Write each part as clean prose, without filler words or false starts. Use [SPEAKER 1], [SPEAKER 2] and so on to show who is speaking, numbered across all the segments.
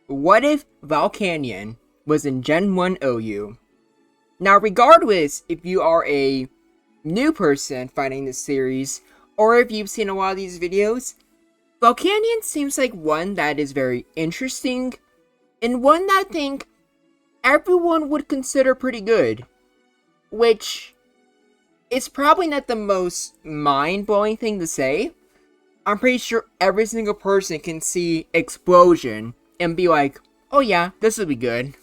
[SPEAKER 1] What if Volcanion was in Gen 1 OU? Now, regardless if you are a new person finding this series, or if you've seen a lot of these videos, Volcanion seems like one that is very interesting, and one that I think everyone would consider pretty good. Which is probably not the most mind-blowing thing to say. I'm pretty sure every single person can see Explosion and be like, oh yeah, this would be good.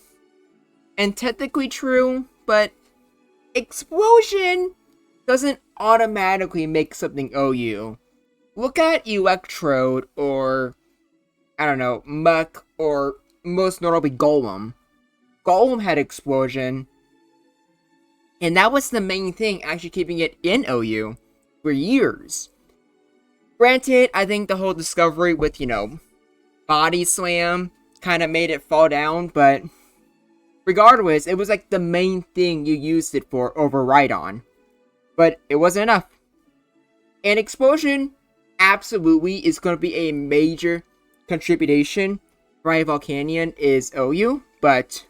[SPEAKER 1] And technically true, but Explosion doesn't automatically make something OU. Look at Electrode, or, I don't know, Muck, or most notably Golem. Golem had Explosion, and that was the main thing actually keeping it in OU for years. Granted, I think the whole discovery with, Body Slam kind of made it fall down, but regardless, it was like the main thing you used it for over Rhydon. But it wasn't enough. And Explosion absolutely is going to be a major contribution for Volcanion is OU, but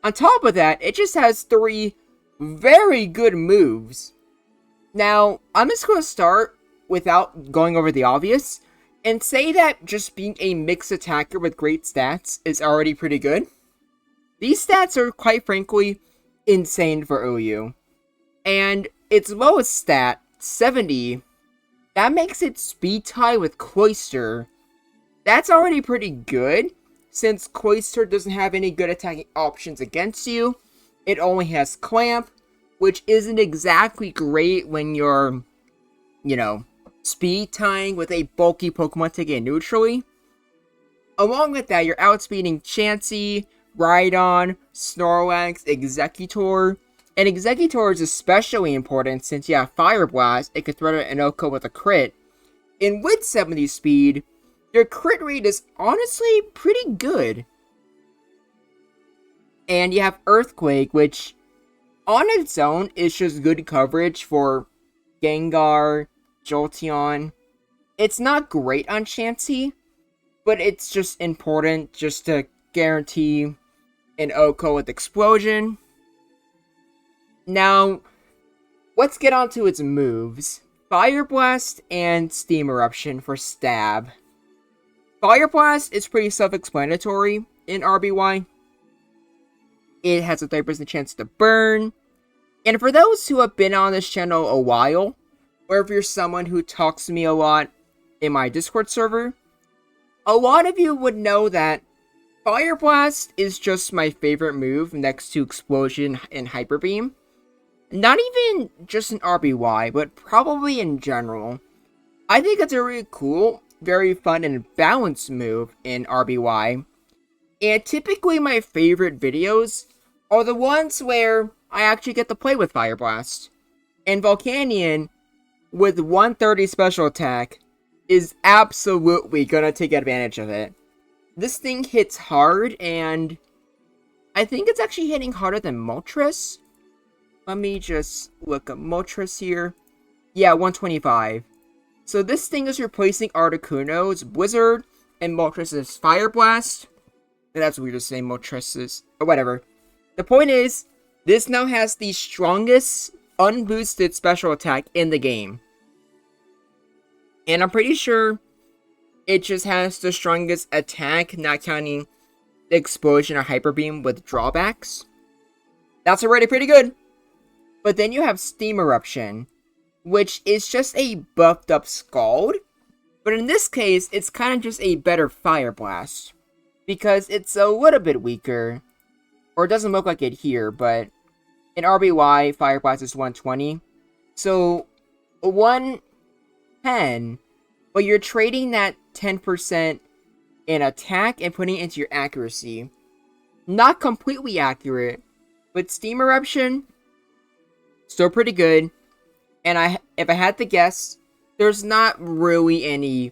[SPEAKER 1] on top of that, it just has 3 very good moves. Now, I'm just going to start without going over the obvious, and say that just being a mixed attacker with great stats is already pretty good. These stats are, quite frankly, insane for OU. And its lowest stat, 70, that makes it speed tie with Cloister. That's already pretty good, since Cloister doesn't have any good attacking options against you. It only has Clamp, which isn't exactly great when you're, speed tying with a bulky Pokemon to get neutrally. Along with that, you're outspeeding Chansey, Rhydon, Snorlax, Exeggutor. And Exeggutor is especially important since you have Fire Blast, it could threaten an Oko with a crit. And with 70 speed, your crit rate is honestly pretty good. And you have Earthquake, which on its own is just good coverage for Gengar, Jolteon. It's not great on Chansey, but it's just important just to guarantee an Oko with Explosion. Now, let's get on to its moves. Fire Blast and Steam Eruption for stab. Fire Blast is pretty self-explanatory in RBY. It has a 30% chance to burn. And for those who have been on this channel a while, or if you're someone who talks to me a lot in my Discord server, a lot of you would know that Fire Blast is just my favorite move next to Explosion and Hyper Beam. Not even just in RBY, but probably in general. I think it's a really cool, very fun, and balanced move in RBY. And typically my favorite videos are the ones where I actually get to play with Fire Blast. And Volcanion, with 130 special attack, is absolutely gonna take advantage of it. This thing hits hard, and I think it's actually hitting harder than Moltres. Let me just look up Moltres here. Yeah, 125. So this thing is replacing Articuno's Blizzard and Moltres' Fire Blast. And that's weird to say Moltres' or whatever. The point is, this now has the strongest unboosted special attack in the game. And I'm pretty sure it just has the strongest attack, not counting the Explosion or Hyper Beam with drawbacks. That's already pretty good. But then you have Steam Eruption, which is just a buffed up Scald. But in this case, it's kind of just a better Fire Blast, because it's a little bit weaker. Or it doesn't look like it here, but in RBY, Fire Blast is 120. So, 110, but you're trading that 10% in attack and putting it into your accuracy. Not completely accurate, but Steam Eruption, still pretty good. And if I had to guess, there's not really any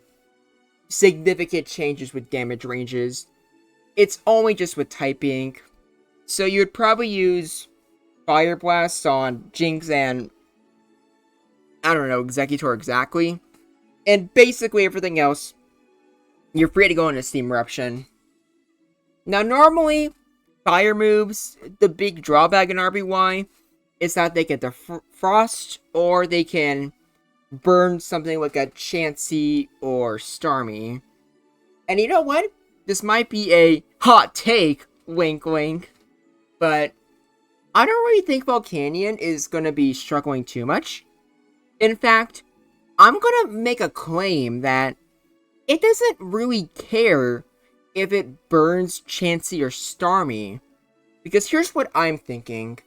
[SPEAKER 1] significant changes with damage ranges. It's only just with typing. So you'd probably use Fire Blast on Jinx and, I don't know, Exeggutor exactly. And basically everything else, you're free to go into Steam Eruption. Now, normally, fire moves, the big drawback in RBY is that they get the frost, or they can burn something like a Chansey or Starmie. And you know what? This might be a hot take, wink wink, but I don't really think Volcanion is going to be struggling too much. In fact, I'm going to make a claim that it doesn't really care if it burns Chansey or Starmie. Because here's what I'm thinking.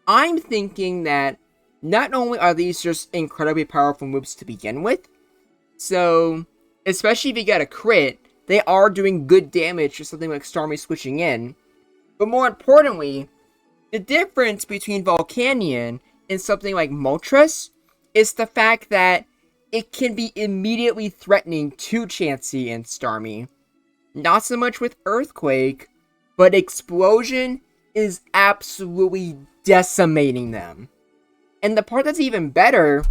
[SPEAKER 1] I'm thinking that not only are these just incredibly powerful moves to begin with, so especially if you get a crit, they are doing good damage to something like Starmie switching in. But more importantly, the difference between Volcanion and something like Moltres is the fact that it can be immediately threatening to Chansey and Starmie. Not so much with Earthquake, but Explosion is absolutely decimating them. And the part that's even better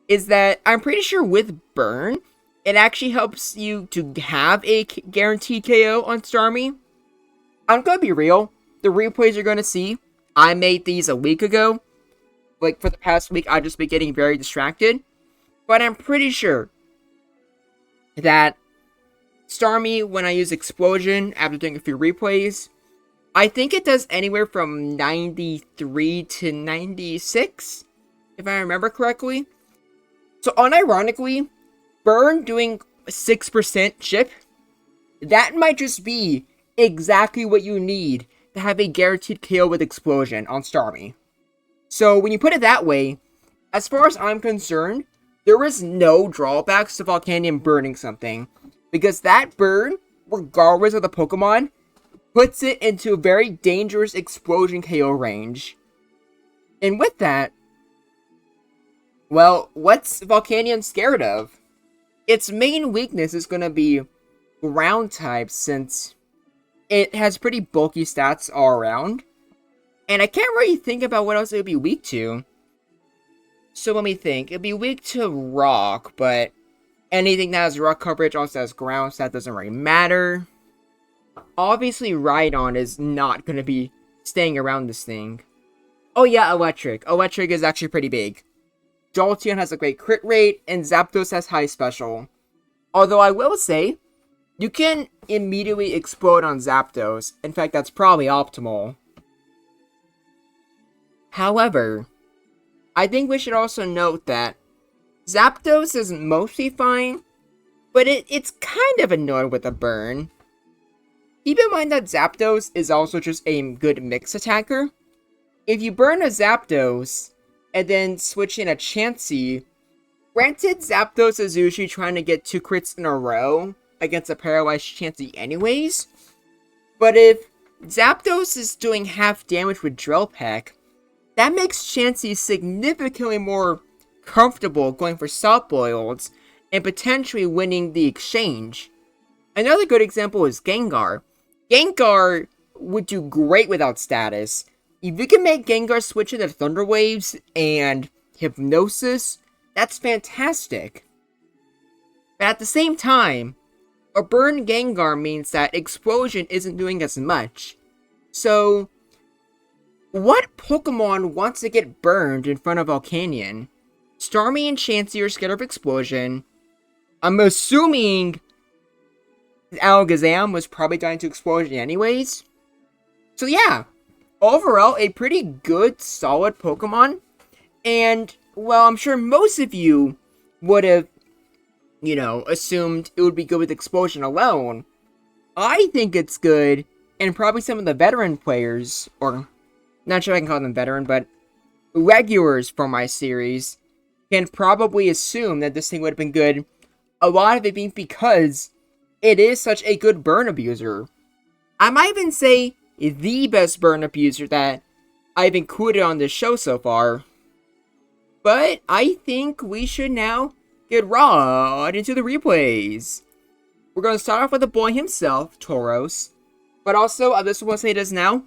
[SPEAKER 1] is that I'm pretty sure with Burn, it actually helps you to have a guaranteed KO on Starmie. I'm gonna be real, the replays you're gonna see, I made these a week ago. Like, for the past week, I've just been getting very distracted. But I'm pretty sure that Starmie, when I use Explosion after doing a few replays, I think it does anywhere from 93 to 96, if I remember correctly. So, unironically, Burn doing 6% chip, that might just be exactly what you need to have a guaranteed KO with Explosion on Starmie. So, when you put it that way, as far as I'm concerned, there is no drawbacks to Volcanion burning something. Because that burn, regardless of the Pokemon, puts it into a very dangerous Explosion KO range. And with that, well, what's Volcanion scared of? Its main weakness is going to be ground types, since it has pretty bulky stats all around. And I can't really think about what else it would be weak to. So let me think. It'd be weak to rock, but anything that has rock coverage also has ground, so that doesn't really matter. Obviously, Rhydon is not going to be staying around this thing. Oh yeah, Electric. Electric is actually pretty big. Jolteon has a great crit rate, and Zapdos has high special. Although I will say, you can immediately explode on Zapdos. In fact, that's probably optimal. However, I think we should also note that Zapdos is mostly fine, but it's kind of annoyed with a burn. Keep in mind that Zapdos is also just a good mix attacker. If you burn a Zapdos, and then switch in a Chansey, granted Zapdos is usually trying to get 2 crits in a row against a paralyzed Chansey anyways, but if Zapdos is doing half damage with Drill Peck, that makes Chansey significantly more comfortable going for Soft Boiled and potentially winning the exchange. Another good example is Gengar. Gengar would do great without status. If you can make Gengar switch into Thunder Waves and Hypnosis, that's fantastic. But at the same time, a burn Gengar means that Explosion isn't doing as much. So, what Pokemon wants to get burned in front of Volcanion? Starmie and Chansey are scared of Explosion. I'm assuming Alakazam was probably dying to Explosion anyways. So yeah, overall, a pretty good, solid Pokemon. And, well, I'm sure most of you would have, assumed it would be good with Explosion alone. I think it's good, and probably some of the veteran players, or not sure if I can call them veteran, but regulars for my series, can probably assume that this thing would have been good. A lot of it being because it is such a good burn abuser. I might even say the best burn abuser that I've included on this show so far. But I think we should now get right into the replays. We're going to start off with the boy himself, Tauros. But also, this will say this now,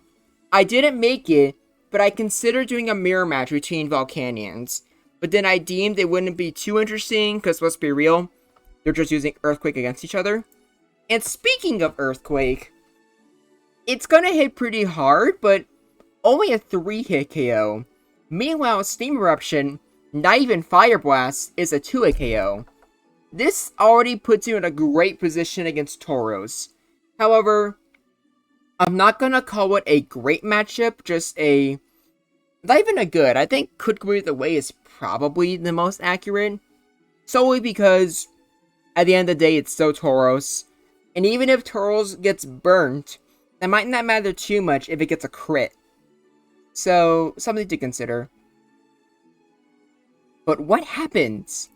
[SPEAKER 1] I didn't make it, but I considered doing a mirror match between Volcanions. But then I deemed it wouldn't be too interesting, because let's be real, they're just using Earthquake against each other. And speaking of Earthquake, It's gonna hit pretty hard, but only a 3-hit KO. Meanwhile, Steam Eruption, not even Fire Blast, is a 2-hit KO. This already puts you in a great position against Tauros. However, I'm not gonna call it a great matchup, just a... not even a good. I think Could Go Either Way is probably the most accurate. Solely because, at the end of the day, it's still Tauros. And even if Tauros gets burnt, that might not matter too much if it gets a crit. So, something to consider. But what happens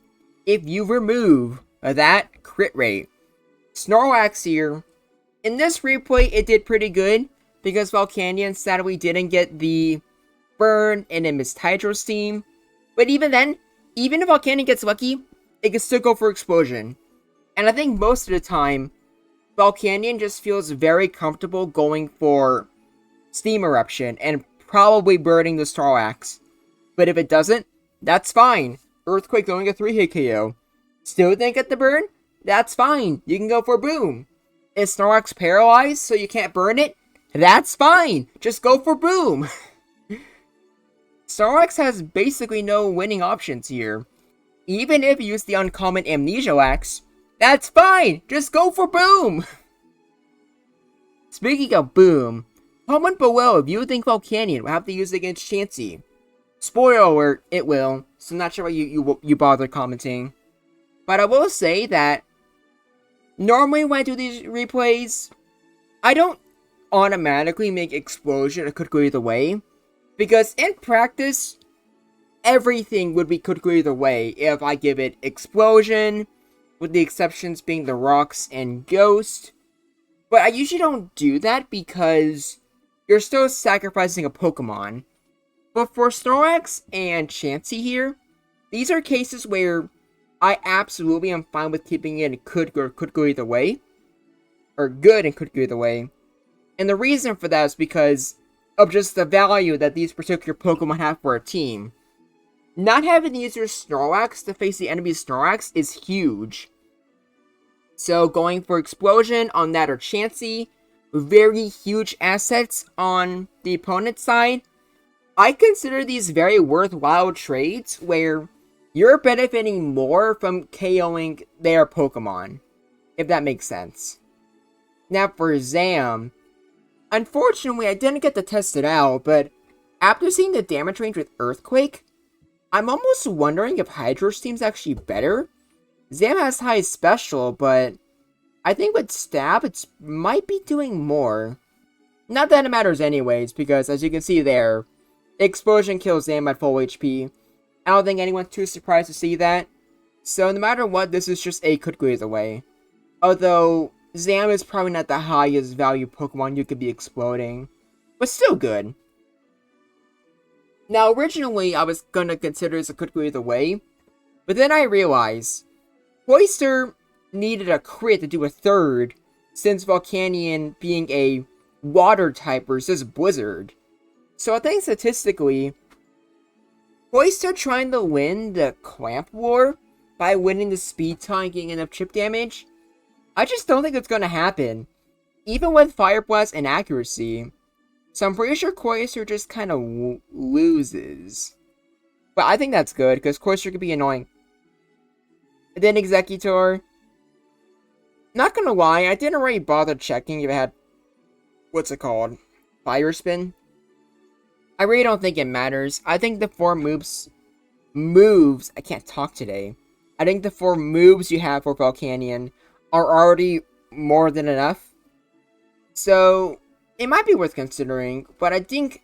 [SPEAKER 1] if you remove that crit rate? Snorlax here. In this replay, it did pretty good, because Volcanion sadly didn't get the burn and it missed Hydro Steam. But even then, even if Volcanion gets lucky, it can still go for Explosion. And I think most of the time, Volcanion just feels very comfortable going for Steam Eruption and probably burning the Snorlax. But if it doesn't, that's fine. Earthquake going a 3-hit KO. Still didn't get the burn? That's fine. You can go for Boom. Is Snorlax paralyzed so you can't burn it? That's fine. Just go for Boom. Snorlax has basically no winning options here. Even if you use the uncommon Amnesialax, that's fine. Just go for Boom. Speaking of Boom, comment below if you think Volcanion will have to use it against Chansey. Spoiler alert, it will, so I'm not sure why you bother commenting. But I will say that normally when I do these replays, I don't automatically make Explosion or Could Go Either Way, because in practice, everything would be Could Go Either Way if I give it Explosion, with the exceptions being the Rocks and Ghost. But I usually don't do that because you're still sacrificing a Pokemon. But for Snorlax and Chansey here, these are cases where I absolutely am fine with keeping it in Could Go Either Way. Or good and Could Go Either Way. And the reason for that is because of just the value that these particular Pokemon have for a team. Not having to use your Snorlax to face the enemy's Snorlax is huge. So going for Explosion on that or Chansey, very huge assets on the opponent's side. I consider these very worthwhile trades where you're benefiting more from KOing their Pokemon, if that makes sense. Now for Zam, unfortunately I didn't get to test it out, but after seeing the damage range with Earthquake, I'm almost wondering if Hydro Steam's actually better. Zam has high special, but I think with Stab it might be doing more. Not that it matters anyways, because as you can see there, Explosion kills Zam at full HP. I don't think anyone's too surprised to see that. So no matter what, this is just a Could Go Either Way. Although, Zam is probably not the highest value Pokemon you could be exploding. But still good. Now originally I was gonna consider this a Could Go Either Way. But then I realized, Cloyster needed a crit to do a third, since Volcanion being a water type versus Blizzard. So I think statistically, Cloyster trying to win the Clamp War by winning the Speed Tie and getting enough chip damage, I just don't think it's going to happen, even with Fire Blast and Accuracy. So I'm pretty sure Cloyster just kind of loses. But I think that's good, because Cloyster could be annoying. And then Executor. Not gonna lie, I didn't really bother checking if it had, what's it called, Fire Spin. I really don't think it matters. I think the 4 moves, I can't talk today. I think the 4 moves you have for Volcanion are already more than enough. So, it might be worth considering, but I think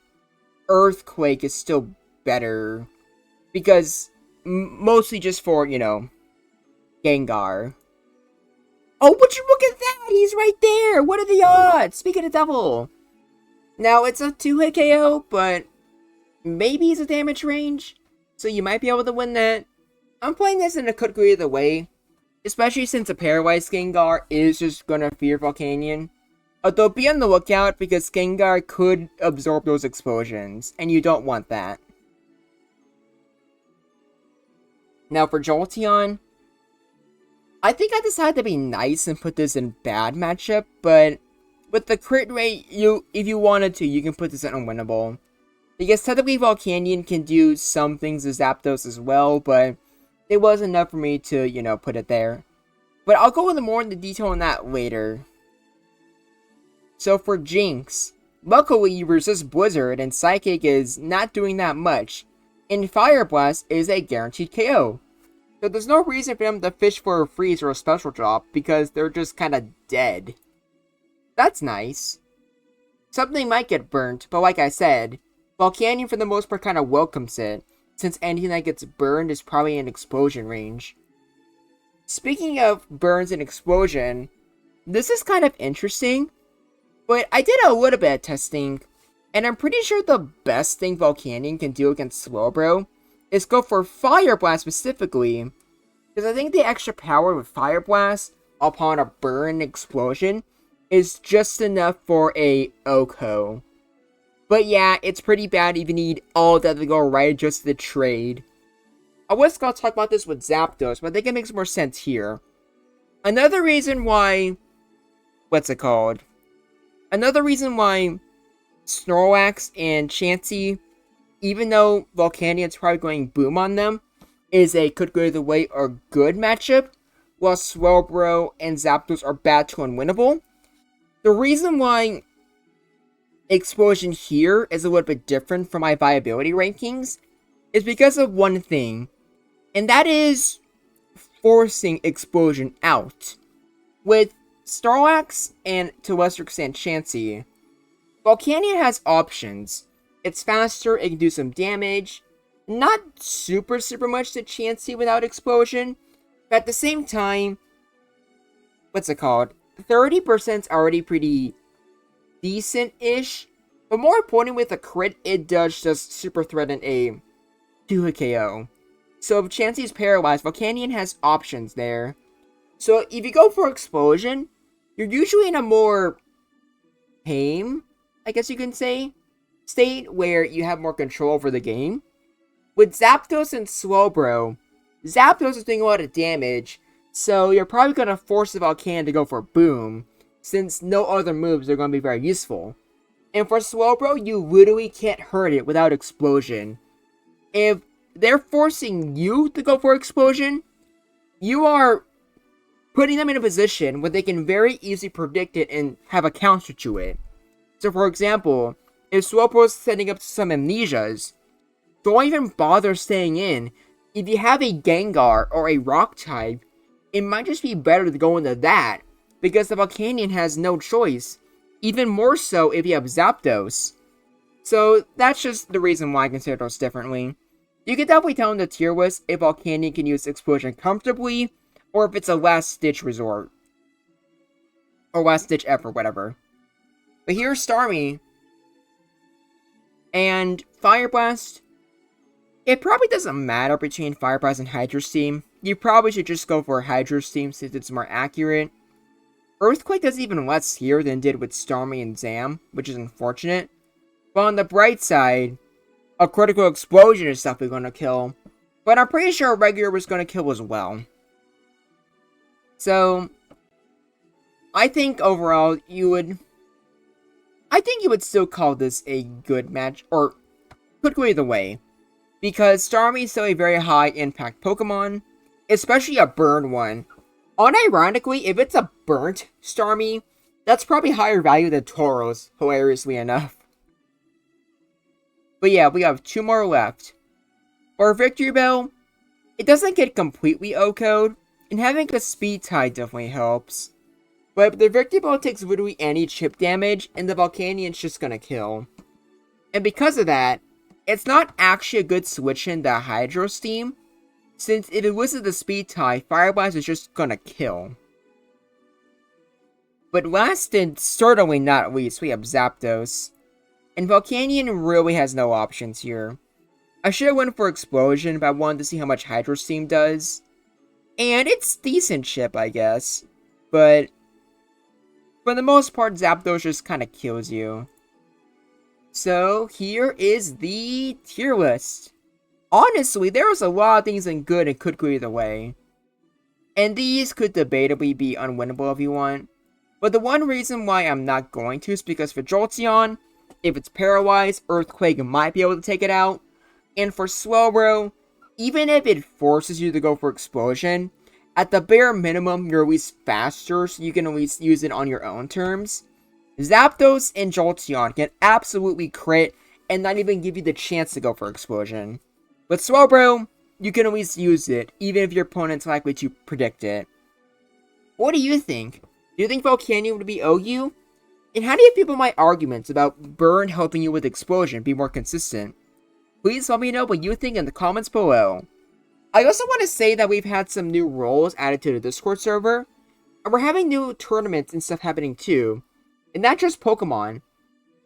[SPEAKER 1] Earthquake is still better. Because, mostly just for, you know, Gengar. Oh, would you look at that? He's right there! What are the odds? Speak of the devil. Now, it's a 2-hit KO, but maybe it's a damage range, so you might be able to win that. I'm playing this in a Could Go Either Way, especially since a paralyzed Gengar is just gonna fear Volcanion. Although, be on the lookout, because Gengar could absorb those explosions, and you don't want that. Now, for Jolteon, I think I decided to be nice and put this in bad matchup, but with the crit rate, if you wanted to, you can put this at unwinnable. Because technically Volcanion can do some things as Zapdos as well, but it was enough for me to, you know, put it there. But I'll go into more into detail on that later. So for Jinx, luckily you resist Blizzard and Psychic is not doing that much, and Fire Blast is a guaranteed KO. So there's no reason for them to fish for a freeze or a special drop because they're just kinda dead. That's nice. Something might get burnt, but like I said, Volcanion for the most part kinda welcomes it, since anything that gets burned is probably in explosion range. Speaking of burns and explosion, this is kind of interesting, but I did a little bit of testing, and I'm pretty sure the best thing Volcanion can do against Slowbro is go for Fire Blast specifically, because I think the extra power with Fire Blast upon a burn explosion is just enough for a OHKO. But yeah, it's pretty bad if you need all that to go right just to the trade. I was going to talk about this with Zapdos, but I think it makes more sense here. Another reason why... Another reason why Snorlax and Chansey, even though Volcanion's probably going boom on them, is a could go either way or good matchup, while Swelbro and Zapdos are bad to unwinnable. The reason why Explosion here is a little bit different from my viability rankings is because of one thing, and that is forcing Explosion out. With Snorlax and to a lesser extent Chansey, Volcanion has options. It's faster, it can do some damage, not super much to Chansey without Explosion, but at the same time, 30% is already pretty decent-ish, but more importantly with a crit, it does just super threaten a 2-hit KO. So if Chansey's paralyzed, Volcanion has options there. So if you go for Explosion, you're usually in a more tame, I guess you can say, state where you have more control over the game. With Zapdos and Slowbro, Zapdos is doing a lot of damage, so you're probably going to force the Volcanion to go for Boom, since no other moves are going to be very useful. And for Slowbro, you literally can't hurt it without Explosion. If they're forcing you to go for Explosion, you are putting them in a position where they can very easily predict it and have a counter to it. So for example, if Slowbro is setting up some Amnesias, don't even bother staying in. If you have a Gengar or a Rock type, it might just be better to go into that, because the Volcanion has no choice, even more so if you have Zapdos. So that's just the reason why I consider those differently. You can definitely tell in the tier list if Volcanion can use Explosion comfortably, or if it's a last ditch resort. Or last ditch effort, whatever. But here's Starmie. And Fire Blast. It probably doesn't matter between Fire Blast and Hydro Steam. You probably should just go for Hydro Steam since it's more accurate. Earthquake does even less here than it did with Starmie and Zam, which is unfortunate. But on the bright side, a critical explosion is definitely going to kill. But I'm pretty sure a regular was going to kill as well. So, I think overall I think you would still call this a good match, or could go either way. Because Starmie is still a very high impact Pokemon, especially a burn one. Unironically, if it's a burnt Starmie, that's probably higher value than Tauros, hilariously enough. But yeah, we have 2 more left. For Victory Bell, it doesn't get completely OHKO'd, and having a speed tie definitely helps. But the Victory Bell takes literally any chip damage, and the Volcanion's just gonna kill. And because of that, it's not actually a good switch into Hydro Steam, since if it loses the speed tie, Fire Blast is just gonna kill. But last and certainly not least, we have Zapdos. And Volcanion really has no options here. I should have went for Explosion, but I wanted to see how much Hydro Steam does. And it's decent chip, I guess. But for the most part, Zapdos just kind of kills you. So, here is the tier list. Honestly, there was a lot of things in good and could go either way. And these could debatably be unwinnable if you want. But the one reason why I'm not going to is because for Jolteon, if it's paralyzed, Earthquake might be able to take it out. And for Slowbro, even if it forces you to go for Explosion, at the bare minimum, you're at least faster, so you can at least use it on your own terms. Zapdos and Jolteon can absolutely crit and not even give you the chance to go for Explosion. With Slowbro, you can at least use it, even if your opponent's likely to predict it. What do you think? Do you think Volcanion would be OU? And how do you feel about my arguments about Burn helping you with Explosion be more consistent? Please let me know what you think in the comments below. I also want to say that we've had some new roles added to the Discord server, and we're having new tournaments and stuff happening too. And not just Pokemon.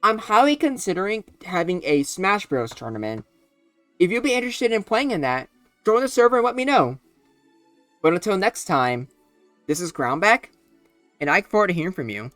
[SPEAKER 1] I'm highly considering having a Smash Bros tournament. If you'd be interested in playing in that, join the server and let me know. But until next time, this is Groundback, and I look forward to hearing from you.